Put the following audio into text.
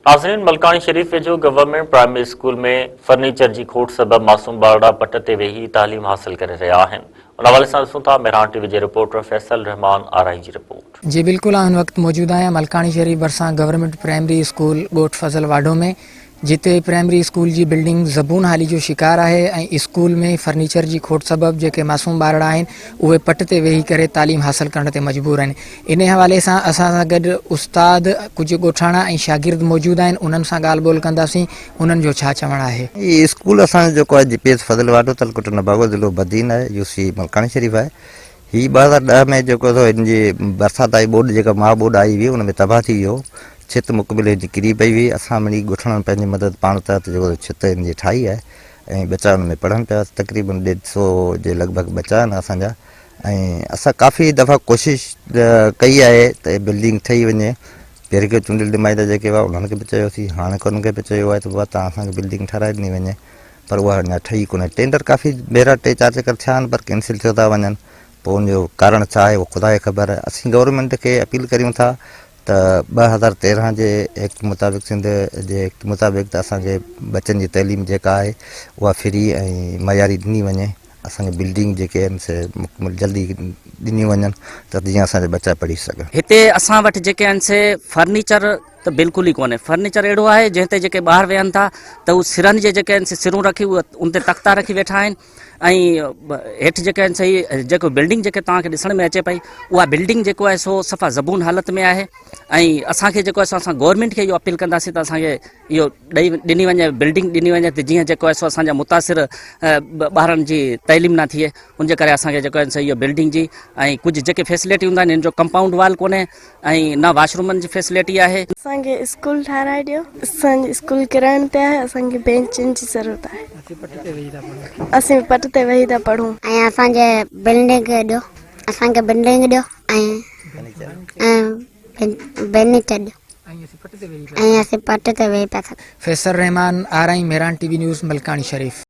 नाज़रीन, मलकानी शरीफ जो government primary school में फर्नीचर की खोट सबब मासूम ॿारड़ा पट ते वेही तालीम हासिल करे रहा आहिनि। उन हवाले सां ॾिसूं था मेहरान टीवी जे रिपोर्टर फैसल रहमान आराई जी रिपोर्ट। जी बिल्कुल, हिन वक्त मौजूद आहियां मलकानी शरीफ भरिसां गवर्नमेंट प्राइमरी स्कूल ॻोठ फज़ल वाडो में, जिते प्राइमरी स्कूल की बिल्डिंग ज़बून हाली जो शिकार है। स्कूल में फर्नीचर की खोट सबब जेके मासूम ॿारड़ा आहिनि उहे पट ते वेही करे तालीम हासिल करण ते मजबूर आहिनि। इन हवाले सां असां सां गॾु उस्ताद, कुछ ॻोठाणा ऐं शागिर्द मौजूद आहिनि। उन्हनि सां ॻाल्हि ॿोल कंदासीं, उन्हनि जो छा चवणु आहे। ये स्कूल असांजो जेको आहे जीपीएस फज़ल वाडो तलकोट नबागो ज़िलो बदीन है, यूसी मलकानी शरीफ है। ही 2010 में जेको इन जी बरसात आई, बोर्ड जेका मां बोर्ड आई हुई उन में तबाह थी वियो। छित मुकबिल जी किरी पई हुई। असां मिली ॻोठणनि पंहिंजी मदद पाण तहत जेको छित इन जी ठाही आहे ऐं बच्चा उन में पढ़नि पिया। तक़रीबन 150 जे लॻभॻि बच्चा आहिनि असांजा। ऐं असां काफ़ी दफ़ा कोशिशि कई आहे त बिल्डिंग ठही वञे। पहिरीं के चूंडियल नुमाइंदा जेके हुआ उन्हनि खे बि चयोसीं, हाणे कोन खे बि चयो आहे त बाबा तव्हां असांखे बिल्डिंग ठाराए ॾिनी वञे, पर उहा अञा ठही कोन्हे। टेंडर काफ़ी भेरा 3-4 चकर थिया आहिनि पर कैंसिल थियो था वञनि। पोइ उनजो कारण छा आहे उहो ख़ुदा खे ख़बर आहे। असीं गवर्नमेंट खे अपील करियूं था त 2013 जे एक्ट मुताबिक़, सिंध जे एक्ट मुताबिक़ त असांखे बच्चनि जी तइलीम जेका आहे उहा फ्री ऐं मयारी ॾिनी वञे। असांखे बिल्डिंग जेके आहिनि से मुकमल जल्दी ॾिनी वञनि त जीअं असांजा बच्चा पढ़ी सघनि। हिते असां वटि जेके आहिनि से फर्नीचर त बिल्कुल ही कोन्हे। फर्नीचर अहिड़ो आहे जंहिं ते जेके ॿार वेहनि था त उहे सिरनि जे जेके आहिनि से सिरूं रखी उहे उन ते तख़्ता रखी वेठा आहिनि। ऐं हेठि जेके आहिनि सही जेको बिल्डिंग जेके तव्हांखे ॾिसण में अचे पई उहा बिल्डिंग जेको आहे सो सफ़ा ज़बून हालत में आहे। ऐं असांखे जेको आहे असां गवर्नमेंट खे इहो अपील कंदासीं त असांखे इहो ॾिनी वञे, बिल्डिंग ॾिनी वञे त जीअं जेको आहे सो असांजा मुतासिर ॿारनि जी तइलीम न थिए। उनजे करे असांखे जेको आहे इहो बिल्डिंग जी ऐं कुझु जेके फैसिलिटी हूंदा आहिनि, हिन जो कंपाउंड वाल कोन्हे ऐं न वॉशरूमनि जी फैसिलिटी आहे। असांखे स्कूल ठाराए ॾियो। असांजी स्कूल किराइण ते आहे। असांखे बेंचनि जी ज़रूरत आहे। असीं पट ते वेही था पढ़ूं। ऐं असांजे बिल्डिंग ॾियो, असांखे बिल्डिंग ॾियो ऐं फर्नीचर ॾियो ऐं असीं पट ते वेही था सघूं। फैसल रहमान आराई, मेहरान टीवी न्यूज़, मलकानी शरीफ।